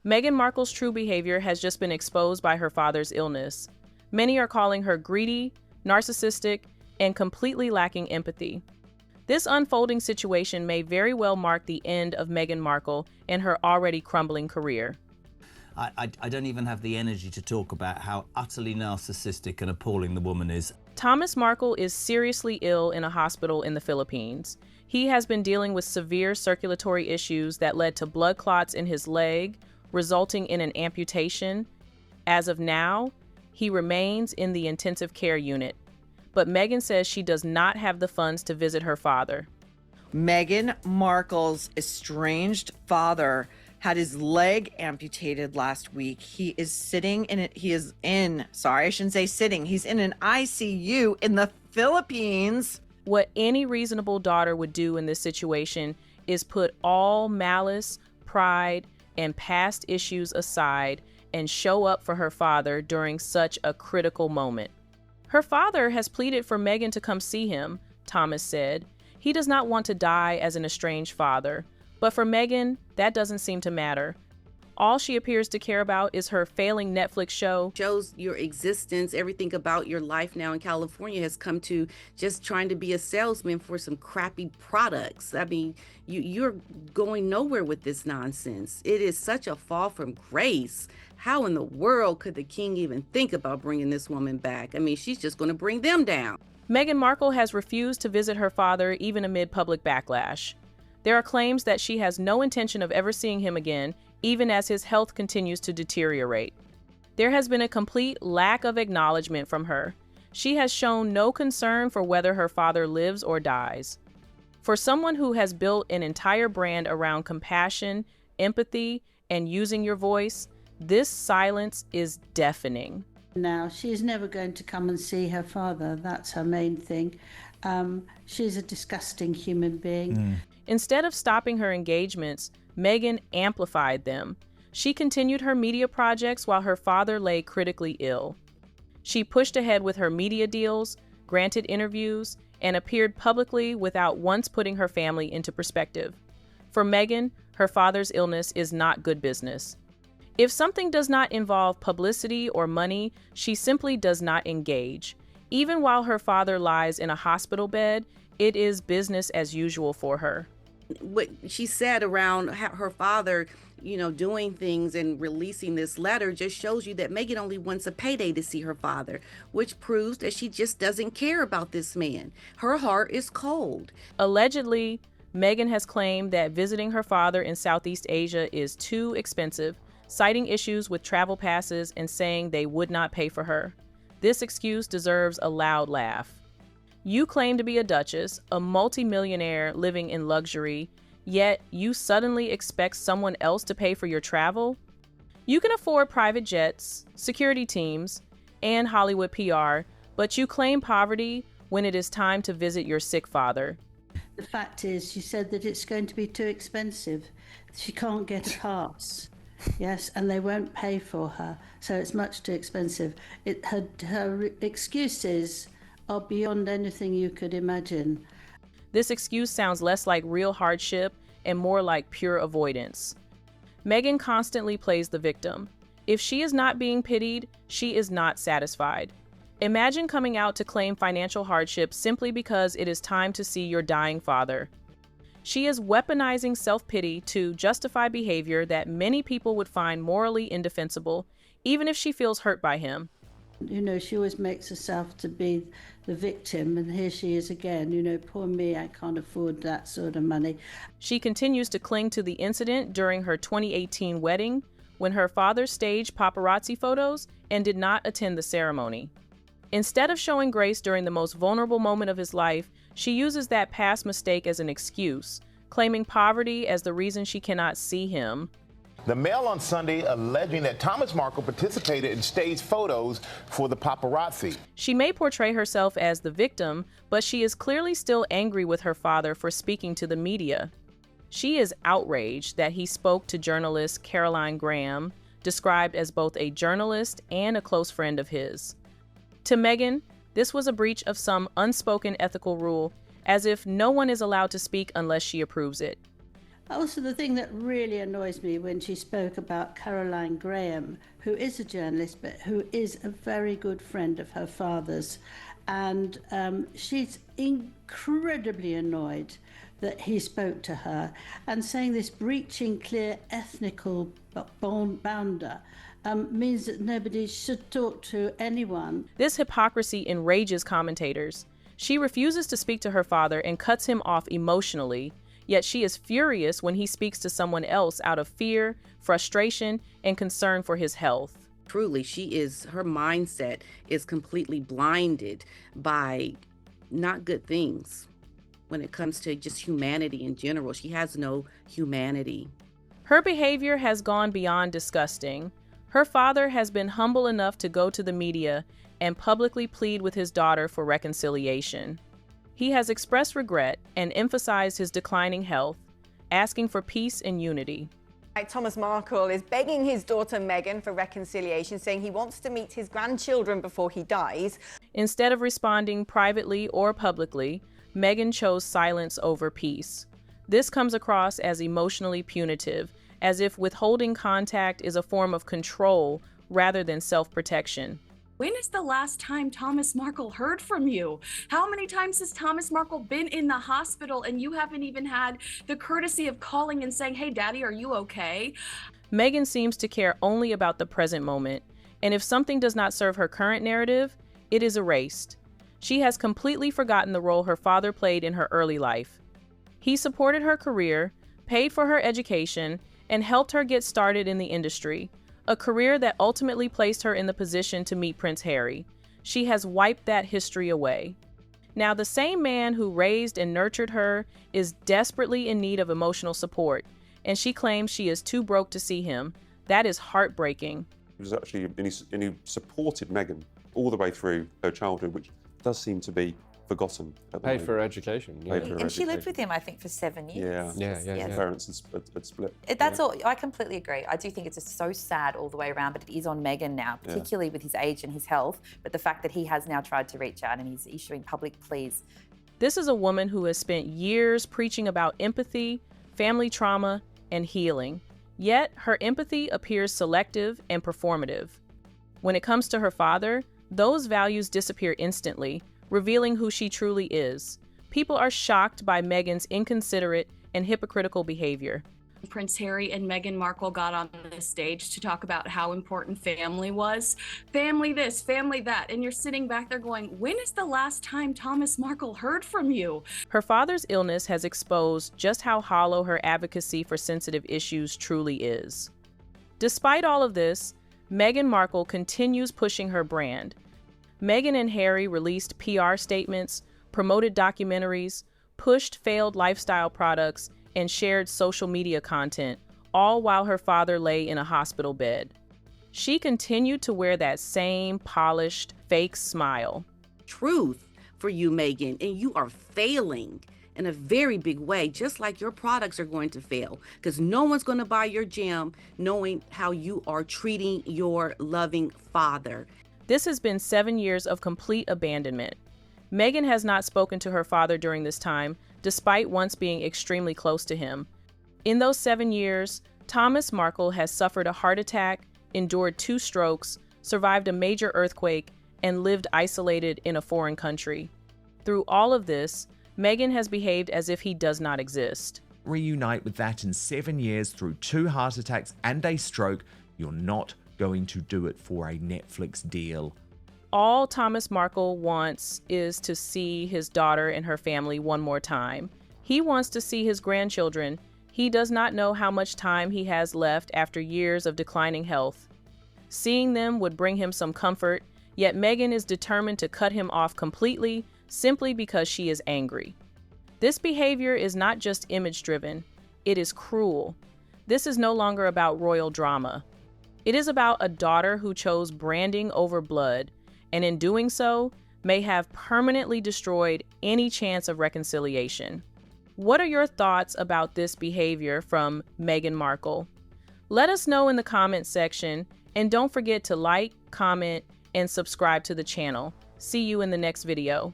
Meghan Markle's true behavior has just been exposed by her father's illness. Many are calling her greedy, narcissistic, and completely lacking empathy. This unfolding situation may very well mark the end of Meghan Markle and her already crumbling career. I don't even have the energy to talk about how utterly narcissistic and appalling the woman is. Thomas Markle is seriously ill in a hospital in the Philippines. He has been dealing with severe circulatory issues that led to blood clots in his leg, resulting in an amputation. As of now, he remains in the intensive care unit. But Meghan says she does not have the funds to visit her father. Meghan Markle's estranged father had his leg amputated last week. He is sitting in it. He's in an ICU in the Philippines. What any reasonable daughter would do in this situation is put all malice, pride, and past issues aside and show up for her father during such a critical moment. Her father has pleaded for Meghan to come see him, Thomas said. He does not want to die as an estranged father. But for Meghan, that doesn't seem to matter. All she appears to care about is her failing Netflix show. Shows your existence, everything about your life now in California has come to just trying to be a salesman for some crappy products. I mean, you're going nowhere with this nonsense. It is such a fall from grace. How in the world could the king even think about bringing this woman back? I mean, she's just going to bring them down. Meghan Markle has refused to visit her father even amid public backlash. There are claims that she has no intention of ever seeing him again, even as his health continues to deteriorate. There has been a complete lack of acknowledgement from her. She has shown no concern for whether her father lives or dies. For someone who has built an entire brand around compassion, empathy, and using your voice, this silence is deafening. Now, she's never going to come and see her father. That's her main thing. She's a disgusting human being. Instead of stopping her engagements, Meghan amplified them. She continued her media projects while her father lay critically ill. She pushed ahead with her media deals, granted interviews, and appeared publicly without once putting her family into perspective. For Meghan, her father's illness is not good business. If something does not involve publicity or money, she simply does not engage. Even while her father lies in a hospital bed, it is business as usual for her. What she said around her father, doing things and releasing this letter just shows you that Meghan only wants a payday to see her father, which proves that she just doesn't care about this man. Her heart is cold. Allegedly, Meghan has claimed that visiting her father in Southeast Asia is too expensive, citing issues with travel passes and saying they would not pay for her. This excuse deserves a loud laugh. You claim to be a duchess, a multimillionaire living in luxury, yet you suddenly expect someone else to pay for your travel? You can afford private jets, security teams, and Hollywood PR, but you claim poverty when it is time to visit your sick father. The fact is, she said that it's going to be too expensive. She can't get a pass. Yes, and they won't pay for her, so it's much too expensive. Her excuses are beyond anything you could imagine. This excuse sounds less like real hardship and more like pure avoidance. Meghan constantly plays the victim. If she is not being pitied, she is not satisfied. Imagine coming out to claim financial hardship simply because it is time to see your dying father. She is weaponizing self-pity to justify behavior that many people would find morally indefensible, even if she feels hurt by him. She always makes herself to be the victim, and here she is again. Poor me, I can't afford that sort of money. She continues to cling to the incident during her 2018 wedding, when her father staged paparazzi photos and did not attend the ceremony. Instead of showing grace during the most vulnerable moment of his life, she uses that past mistake as an excuse, claiming poverty as the reason she cannot see him. The Mail on Sunday alleging that Thomas Markle participated in staged photos for the paparazzi. She may portray herself as the victim, but she is clearly still angry with her father for speaking to the media. She is outraged that he spoke to journalist Caroline Graham, described as both a journalist and a close friend of his. To Meghan, this was a breach of some unspoken ethical rule, as if no one is allowed to speak unless she approves it. Also, the thing that really annoys me when she spoke about Caroline Graham, who is a journalist, but who is a very good friend of her father's. And she's incredibly annoyed that he spoke to her and saying this breaching clear ethnical bounder means that nobody should talk to anyone. This hypocrisy enrages commentators. She refuses to speak to her father and cuts him off emotionally, yet she is furious when he speaks to someone else out of fear, frustration, and concern for his health. Truly, her mindset is completely blinded by not good things when it comes to just humanity in general. She has no humanity. Her behavior has gone beyond disgusting. Her father has been humble enough to go to the media and publicly plead with his daughter for reconciliation. He has expressed regret and emphasized his declining health, asking for peace and unity. Thomas Markle is begging his daughter Meghan for reconciliation, saying he wants to meet his grandchildren before he dies. Instead of responding privately or publicly, Meghan chose silence over peace. This comes across as emotionally punitive, as if withholding contact is a form of control rather than self-protection. When is the last time Thomas Markle heard from you? How many times has Thomas Markle been in the hospital and you haven't even had the courtesy of calling and saying, "Hey, Daddy, are you okay?" Meghan seems to care only about the present moment, and if something does not serve her current narrative, it is erased. She has completely forgotten the role her father played in her early life. He supported her career, paid for her education, and helped her get started in the industry, a career that ultimately placed her in the position to meet Prince Harry. She has wiped that history away. Now, the same man who raised and nurtured her is desperately in need of emotional support, and she claims she is too broke to see him. That is heartbreaking. He was actually, and he supported Meghan all the way through her childhood, which does seem to be forgotten at the Paid moment. for her education. Yeah. Paid for her And she lived education. with him, I think, for 7 years. Yeah. Yeah. Her parents had split. That's all. I completely agree. I do think it's just so sad all the way around, but it is on Meghan now, particularly with his age and his health. But the fact that he has now tried to reach out and he's issuing public pleas. This is a woman who has spent years preaching about empathy, family trauma, and healing. Yet, her empathy appears selective and performative. When it comes to her father, those values disappear instantly, revealing who she truly is. People are shocked by Meghan's inconsiderate and hypocritical behavior. Prince Harry and Meghan Markle got on the stage to talk about how important family was. Family this, family that. And you're sitting back there going, when is the last time Thomas Markle heard from you? Her father's illness has exposed just how hollow her advocacy for sensitive issues truly is. Despite all of this, Meghan Markle continues pushing her brand. Meghan and Harry released PR statements, promoted documentaries, pushed failed lifestyle products, and shared social media content, all while her father lay in a hospital bed. She continued to wear that same polished, fake smile. Truth for you, Meghan, and you are failing in a very big way, just like your products are going to fail, because no one's going to buy your gem knowing how you are treating your loving father. This has been 7 years of complete abandonment. Meghan has not spoken to her father during this time, despite once being extremely close to him. In those 7 years, Thomas Markle has suffered a heart attack, endured 2 strokes, survived a major earthquake, and lived isolated in a foreign country. Through all of this, Meghan has behaved as if he does not exist. Reunite with that in 7 years through 2 heart attacks and a stroke, you're not going to do it for a Netflix deal. All Thomas Markle wants is to see his daughter and her family one more time. He wants to see his grandchildren. He does not know how much time he has left after years of declining health. Seeing them would bring him some comfort, yet Meghan is determined to cut him off completely simply because she is angry. This behavior is not just image-driven, it is cruel. This is no longer about royal drama. It is about a daughter who chose branding over blood, and in doing so, may have permanently destroyed any chance of reconciliation. What are your thoughts about this behavior from Meghan Markle? Let us know in the comments section, and don't forget to like, comment, and subscribe to the channel. See you in the next video.